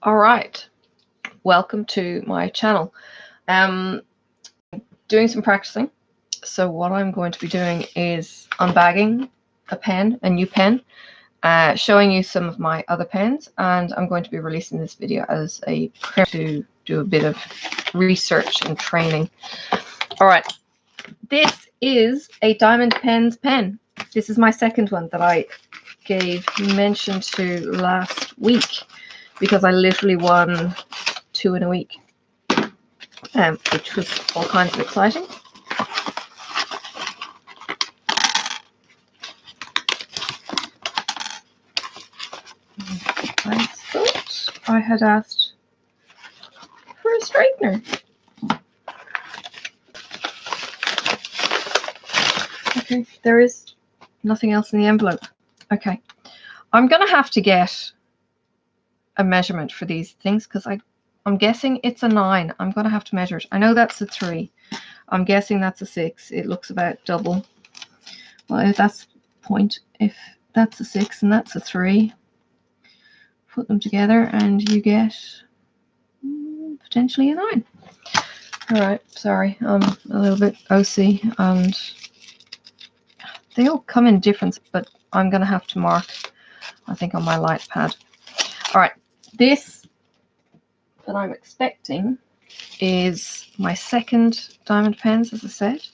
All right, welcome to my channel. Doing some practicing. So what I'm going to be doing is unbagging a new pen, showing you some of my other pens, and I'm going to be releasing this video as a prep to do a bit of research and training. All right, this is a Diamond Penz pen. This is my second one that I gave mention to last week, because I literally won 2 in a week, which was all kinds of exciting. I thought I had asked for a straightener. Okay, there is nothing else in the envelope. Okay, I'm gonna have to get a measurement for these things because I'm guessing it's a 9. I'm gonna have to measure it. I know that's a 3. I'm guessing that's a 6. It looks about double. Well, if that's point, if that's a 6 and that's a 3, put them together and you get potentially a 9. All right, sorry, I'm a little bit OC and they all come in different, but I'm gonna have to mark, I think, on my lightpad. All right, this that I'm expecting is my second Diamond Penz, as I said,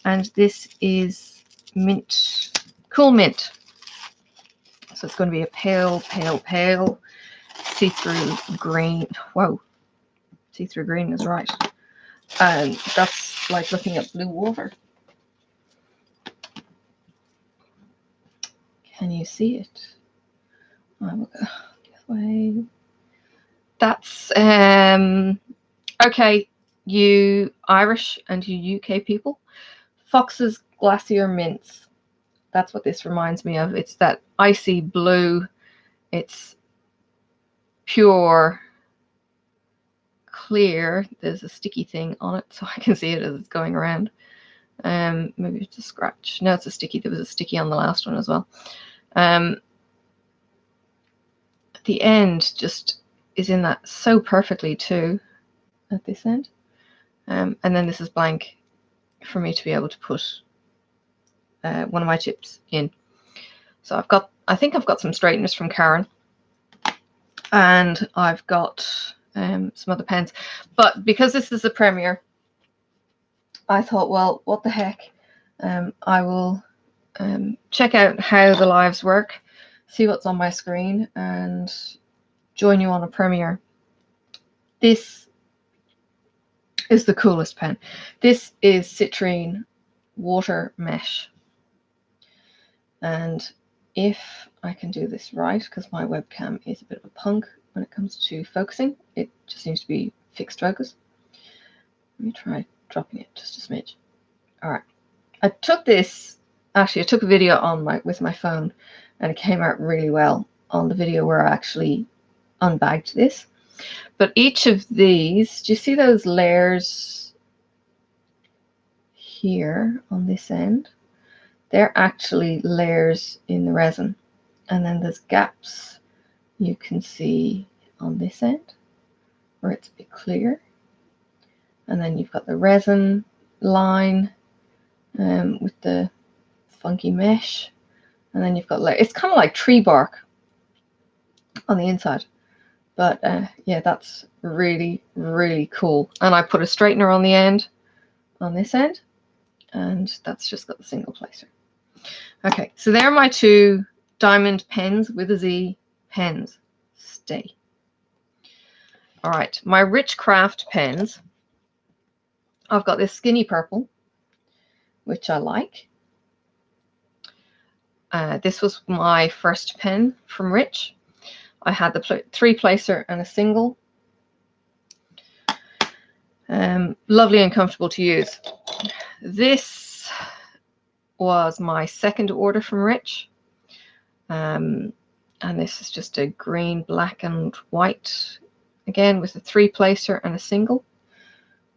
and this is mint, cool mint. So it's going to be a pale see-through green. Whoa, see-through green is right, and that's like looking at blue water. Can you see it? I will go this way. That's okay, you Irish and you UK people. Fox's Glacier Mints. That's what this reminds me of. It's that icy blue. It's pure, clear. There's a sticky thing on it, so I can see it as it's going around. Maybe it's a scratch. No, it's a sticky. There was a sticky on the last one as well. The end just is in that so perfectly too at this end. And then this is blank for me to be able to put one of my chips in. So I think I've got some straighteners from Karen, and I've got some other pens, but because this is a premiere, I thought, well, what the heck, I will check out how the lives work, see what's on my screen, and join you on a premiere. This is the coolest pen. This is citrine water mesh, and if I can do this right, because my webcam is a bit of a punk when it comes to focusing, it just seems to be fixed focus. Let me try dropping it just a smidge. All right, I took this, actually I took a video with my phone, and it came out really well on the video where I actually unbagged this. But each of these, do you see those layers here on this end? They're actually layers in the resin, and then there's gaps you can see on this end where it's a bit clear, and then you've got the resin line with the funky mesh, and then you've got it's kind of like tree bark on the inside. But yeah, that's really cool. And I put a straightener on the end, on this end, and that's just got the single placer. Okay, so there are my 2 Diamond Penz with a Z pens. Stay. All right, my RachelRaeCraft pens. I've got this skinny purple, which I like. This was my first pen from Rich. I had the 3 placer and a single. Lovely and comfortable to use. This was my second order from Rich. And this is just a green, black and white, again with a 3 placer and a single.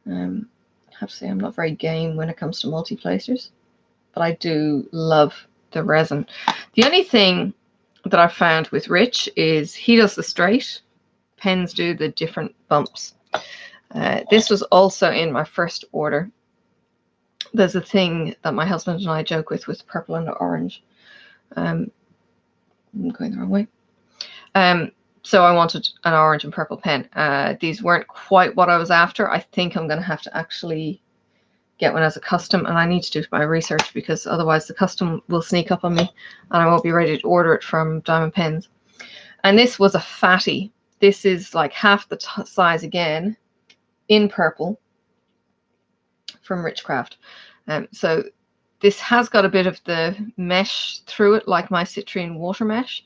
I have to say I'm not very game when it comes to multi-placers, but I do love the resin. The only thing that I've found with Rich is he does the straight pens do, the different bumps. This was also in my first order. There's a thing that my husband and I joke with purple and orange. I'm going the wrong way. So I wanted an orange and purple pen. These weren't quite what I was after. I think I'm going to have to actually get one as a custom, and I need to do my research because otherwise the custom will sneak up on me and I won't be ready to order it from Diamond Pens. And this was a fatty. This is like half the size again, in purple, from RachelRaeCraft. So this has got a bit of the mesh through it, like my citrine water mesh,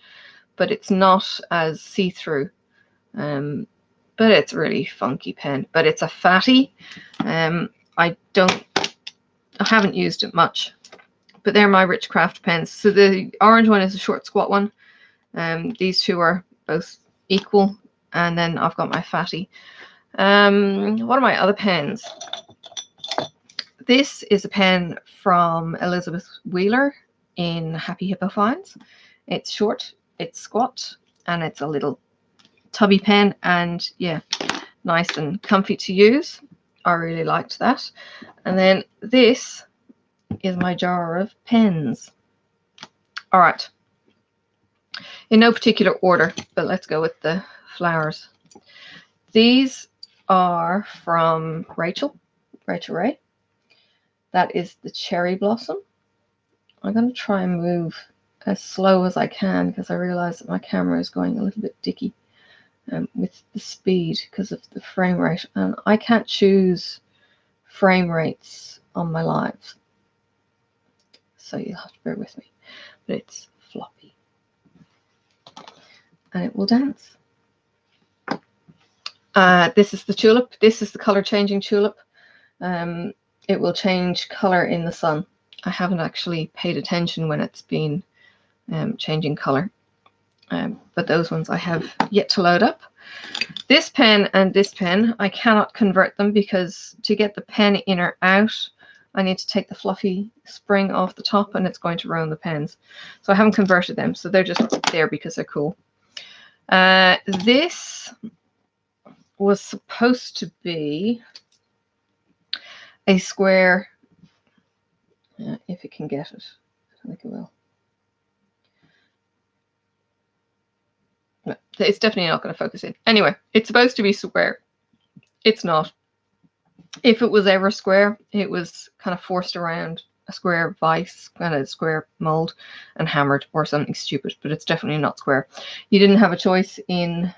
but it's not as see-through. But it's a really funky pen. But it's a fatty. I haven't used it much, but they're my RachelRaeCraft pens. So the orange one is a short squat one. These two are both equal, and then I've got my fatty. What are my other pens? This is a pen from Elizabeth Wheeler in HappyHippoFinds. It's short, it's squat, and it's a little tubby pen, and yeah, nice and comfy to use. I really liked that. And then this is my jar of pens. All right, in no particular order, but let's go with the flowers. These are from Rachel Rae. That is the cherry blossom. I'm going to try and move as slow as I can because I realize that my camera is going a little bit dicky with the speed because of the frame rate, and I can't choose frame rates on my lives, so you'll have to bear with me. But it's floppy and it will dance. This is the tulip. This is the color changing tulip. It will change color in the sun. I haven't actually paid attention when it's been changing color, but those ones I have yet to load up. This pen and this pen, I cannot convert them because to get the pen inner out, I need to take the fluffy spring off the top and it's going to ruin the pens. So I haven't converted them, so they're just there because they're cool. This was supposed to be a square, if it can get it. I don't think it will. No, it's definitely not going to focus in. Anyway, it's supposed to be square. It's not. If it was ever square, it was kind of forced around a square vise, kind of square mold, and hammered or something stupid, but it's definitely not square. You didn't have a choice in,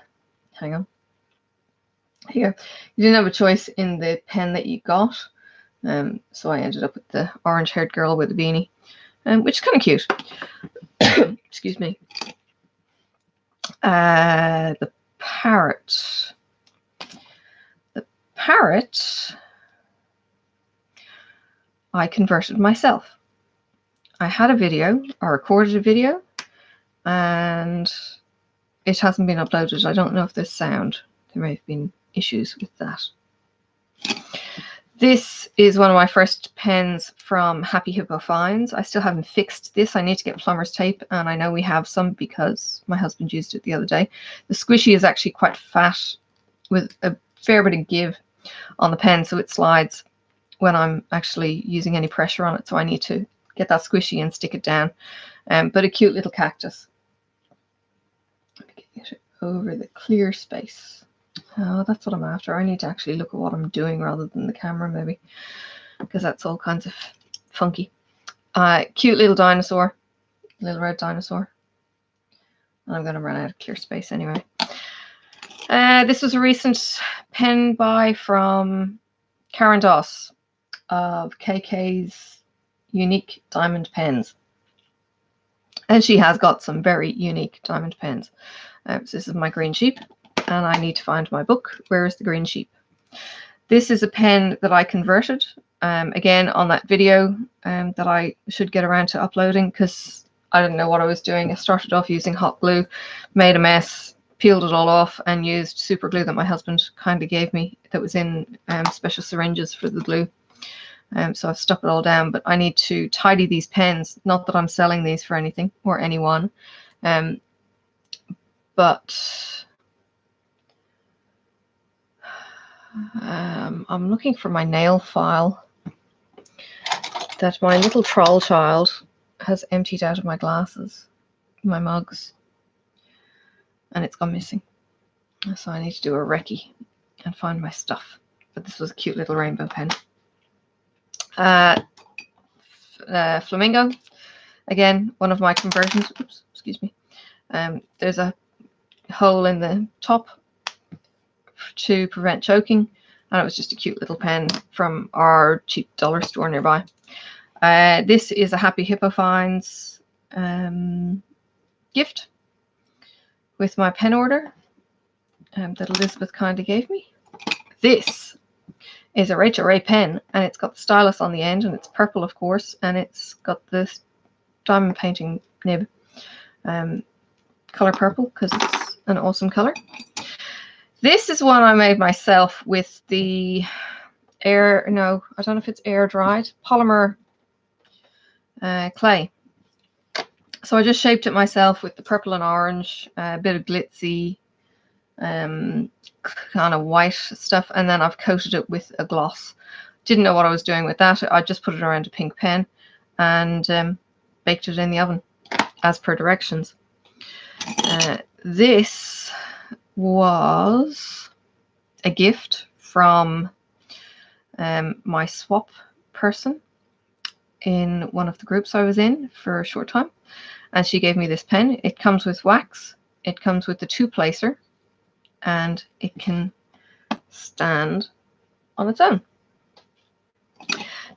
hang on, here. You didn't have a choice in the pen that you got. So I ended up with the orange-haired girl with a beanie, which is kind of cute. Excuse me. The parrot. The parrot, I converted myself. I had a video, I recorded a video, and it hasn't been uploaded. I don't know if there's sound. There may have been issues with that. This is one of my first pens from HappyHippoFinds. I still haven't fixed this. I need to get plumber's tape, and I know we have some because my husband used it the other day. The squishy is actually quite fat with a fair bit of give on the pen, so it slides when I'm actually using any pressure on it. So I need to get that squishy and stick it down. But a cute little cactus. Let me get it over the clear space. Oh, that's what I'm after. I need to actually look at what I'm doing rather than the camera, maybe, because that's all kinds of funky. Cute little dinosaur, little red dinosaur. I'm going to run out of clear space anyway. This was a recent pen buy from Karen Doss of KK's Unique Diamond Pens. And she has got some very unique diamond pens. So this is my green sheep. And I need to find my book. Where is the green sheep? This is a pen that I converted, again, on that video that I should get around to uploading because I didn't know what I was doing. I started off using hot glue, made a mess, peeled it all off, and used super glue that my husband kindly gave me that was in special syringes for the glue. So I've stuck it all down, but I need to tidy these pens. Not that I'm selling these for anything or anyone, but I'm looking for my nail file that my little troll child has emptied out of my glasses, my mugs, and it's gone missing. So I need to do a recce and find my stuff. But this was a cute little rainbow pen. Flamingo, again, one of my conversions. Oops, excuse me. There's a hole in the top to prevent choking, and it was just a cute little pen from our cheap dollar store nearby. This is a HappyHippoFinds gift with my pen order that Elizabeth kindly gave me. This is a RachelRae pen, and it's got the stylus on the end, and it's purple, of course, and it's got this diamond painting nib, color purple, because it's an awesome color. This is one I made myself with the I don't know if it's air dried polymer clay. So I just shaped it myself with the purple and orange, a bit of glitzy, kind of white stuff, and then I've coated it with a gloss. Didn't know what I was doing with that. I just put it around a pink pen and baked it in the oven as per directions. This was a gift from my swap person in one of the groups I was in for a short time, and she gave me this pen. It comes with wax, it comes with the two placer, and it can stand on its own.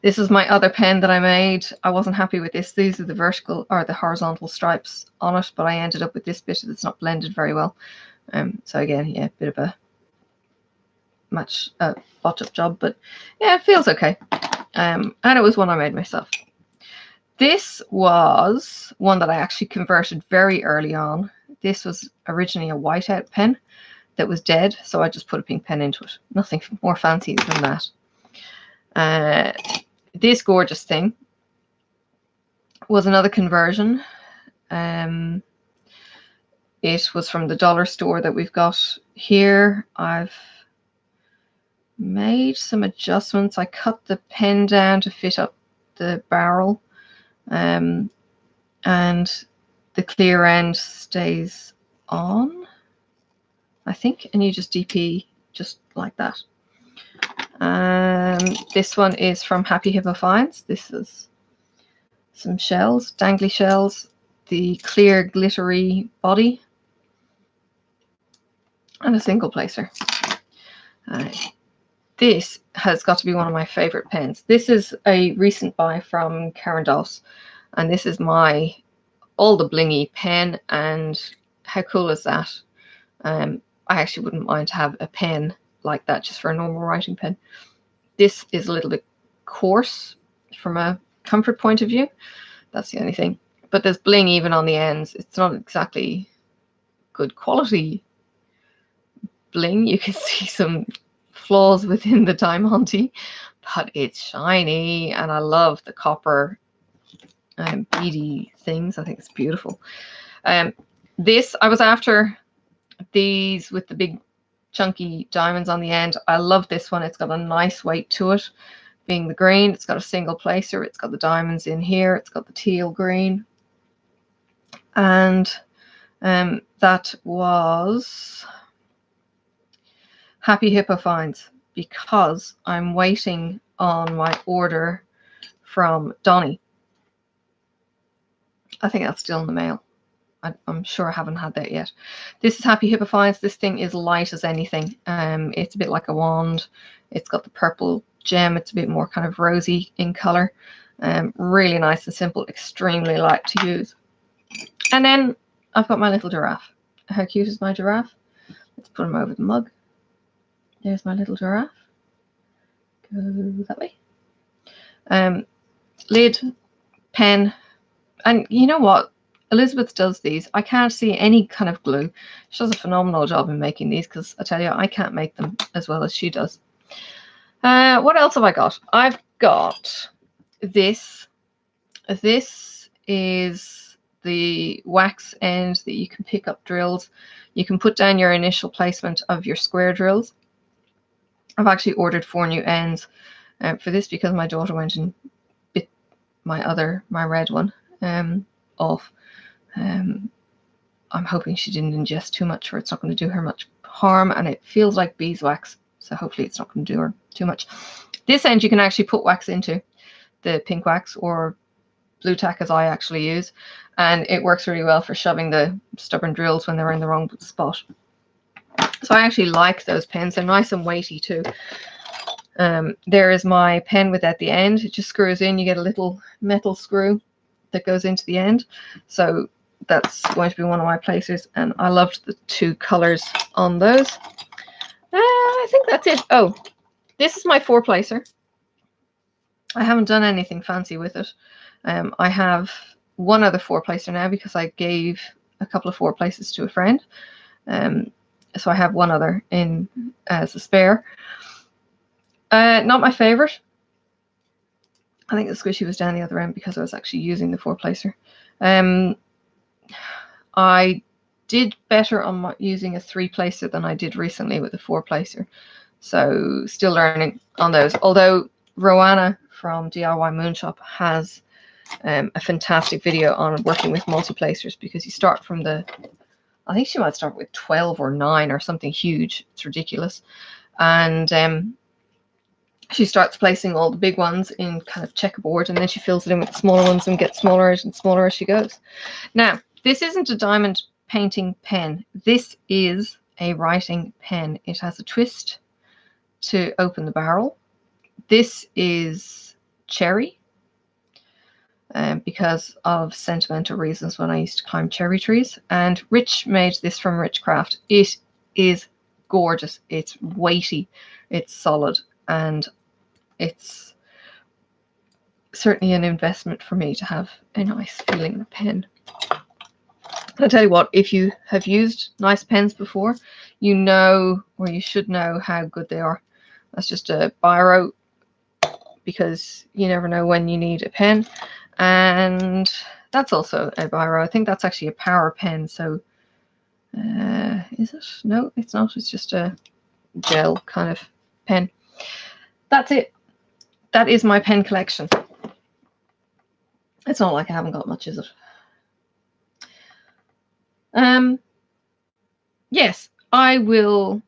This is my other pen that I made. I wasn't happy with this. These are the vertical or the horizontal stripes on it, but I ended up with this bit that's not blended very well. So again, yeah, a bit of a botched up job, but yeah, it feels okay. And it was one I made myself. This was one that I actually converted very early on. This was originally a whiteout pen that was dead, so I just put a pink pen into it. Nothing more fancy than that. This gorgeous thing was another conversion. It was from the dollar store that we've got here. I've made some adjustments. I cut the pen down to fit up the barrel, and the clear end stays on, I think, and you just DP just like that. This one is from HappyHippoFinds. This is some shells, dangly shells, the clear glittery body, and a single placer. This has got to be one of my favorite pens. This is a recent buy from Karen Doss, and this is my all the blingy pen. And how cool is that? I actually wouldn't mind to have a pen like that just for a normal writing pen. This is a little bit coarse from a comfort point of view. That's the only thing. But there's bling even on the ends. It's not exactly good quality bling. You can see some flaws within the Diamante, but it's shiny, and I love the copper beady things. I think it's beautiful. This, I was after these with the big chunky diamonds on the end. I love this one. It's got a nice weight to it, being the green. It's got a single placer. It's got the diamonds in here. It's got the teal green. And that was HappyHippoFinds, because I'm waiting on my order from Donnie. I think that's still in the mail. I'm sure I haven't had that yet. This is HappyHippoFinds. This thing is light as anything. It's a bit like a wand. It's got the purple gem. It's a bit more kind of rosy in color. Really nice and simple, extremely light to use. And then I've got my little giraffe. How cute is my giraffe? Let's put him over the mug. There's my little giraffe. Go that way. Lid, pen, and you know what? Elizabeth does these. I can't see any kind of glue. She does a phenomenal job in making these, because I tell you, I can't make them as well as she does. What else have I got? I've got this. This is the wax end that you can pick up drills. You can put down your initial placement of your square drills. I've actually ordered 4 new ends for this because my daughter went and bit my red one off. I'm hoping she didn't ingest too much, or it's not going to do her much harm, and it feels like beeswax, so hopefully it's not going to do her too much. This end you can actually put wax into, the pink wax or blue tack as I actually use, and it works really well for shoving the stubborn drills when they're in the wrong spot. So I actually like those pens. They're nice and weighty too. There is my pen with at the end. It just screws in. You get a little metal screw that goes into the end. So that's going to be one of my placers, and I loved the 2 colors on those. I think that's it. Oh, this is my 4 placer. I haven't done anything fancy with it. I have one other 4 placer now because I gave a couple of 4 places to a friend. So I have one other in as a spare. Not my favorite. I think the squishy was down the other end because I was actually using the 4 placer. I did better on using a 3 placer than I did recently with a 4 placer. So still learning on those. Although Roanna from DIY Moonshop has a fantastic video on working with multi-placers, because you start from I think she might start with 12 or 9 or something huge. It's ridiculous. And she starts placing all the big ones in kind of checkerboard, and then she fills it in with the smaller ones and gets smaller and smaller as she goes. Now, this isn't a diamond painting pen. This is a writing pen. It has a twist to open the barrel. This is cherry, because of sentimental reasons when I used to climb cherry trees. And Rich made this from RachelRaeCraft. It is gorgeous. It's weighty. It's solid. And it's certainly an investment for me to have a nice feeling pen. I'll tell you what, if you have used nice pens before, you know, or you should know, how good they are. That's just a biro, because you never know when you need a pen. And that's also a biro. I think that's actually a power pen. So is it? No, it's not. It's just a gel kind of pen. That's it. That is my pen collection. It's not like I haven't got much, is it? Yes, I will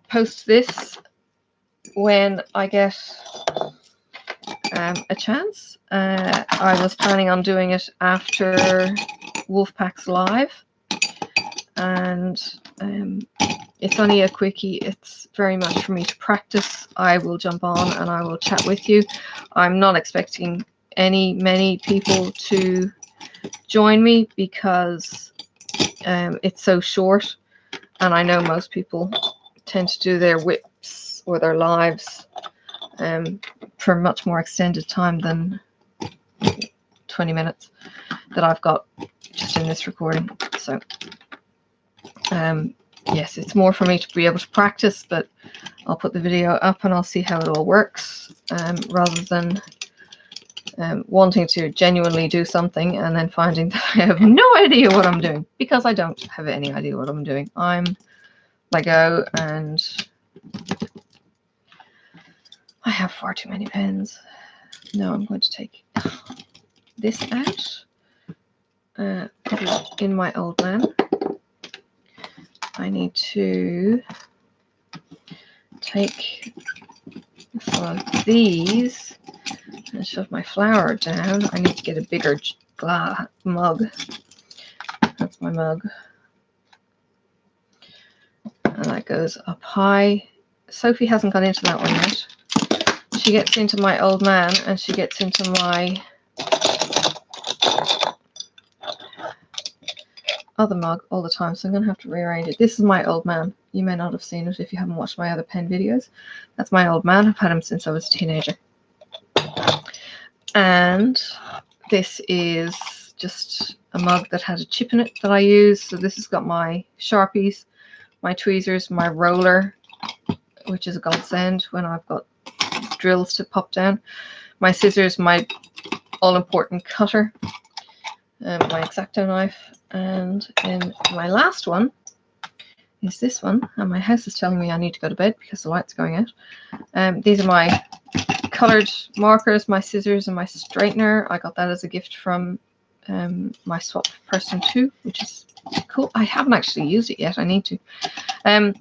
post this when I get a chance. I was planning on doing it after Wolfpack's live, and it's only a quickie. It's very much for me to practice. I will jump on and I will chat with you. I'm not expecting many people to join me because it's so short, and I know most people tend to do their whips or their lives for a much more extended time than 20 minutes that I've got just in this recording. So yes, it's more for me to be able to practice, but I'll put the video up and I'll see how it all works, rather than wanting to genuinely do something and then finding that I have no idea what I'm doing, because I don't have any idea what I'm doing. I go and I have far too many pens. Now I'm going to take this out, put it in my old man. I need to take some of these and shove my flour down. I need to get a bigger mug. That's my mug. And that goes up high. Sophie hasn't gone into that one yet. She gets into my old man, and she gets into my other mug all the time, so I'm going to have to rearrange it. This is my old man. You may not have seen it if you haven't watched my other pen videos. That's my old man. I've had him since I was a teenager. And this is just a mug that had a chip in it that I use. So this has got my Sharpies, my tweezers, my roller, which is a godsend when I've got drills to pop down, my scissors, my all-important cutter, my X-Acto knife, and in my last one is this one, and my house is telling me I need to go to bed because the light's going out. These are my colored markers, my scissors, and my straightener. I got that as a gift from my swap person too, which is cool. I haven't actually used it yet. I need to. And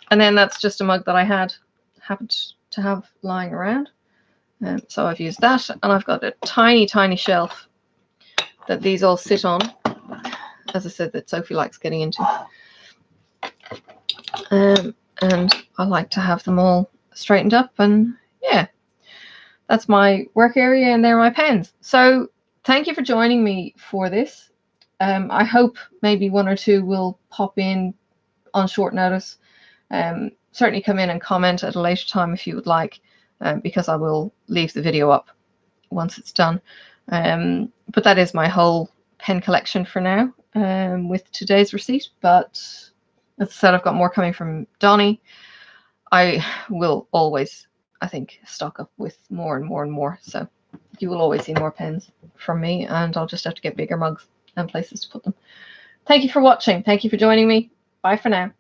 then that's just a mug that I happened to have lying around. So I've used that, and I've got a tiny, tiny shelf that these all sit on. As I said, that Sophie likes getting into. And I like to have them all straightened up, and yeah, that's my work area, and they're my pens. So thank you for joining me for this. I hope maybe one or two will pop in on short notice. Certainly come in and comment at a later time if you would like, because I will leave the video up once it's done. But that is my whole pen collection for now, with today's receipt. But as I said, I've got more coming from Donnie. I will always, I think, stock up with more and more and more. So you will always see more pens from me, and I'll just have to get bigger mugs and places to put them. Thank you for watching. Thank you for joining me. Bye for now.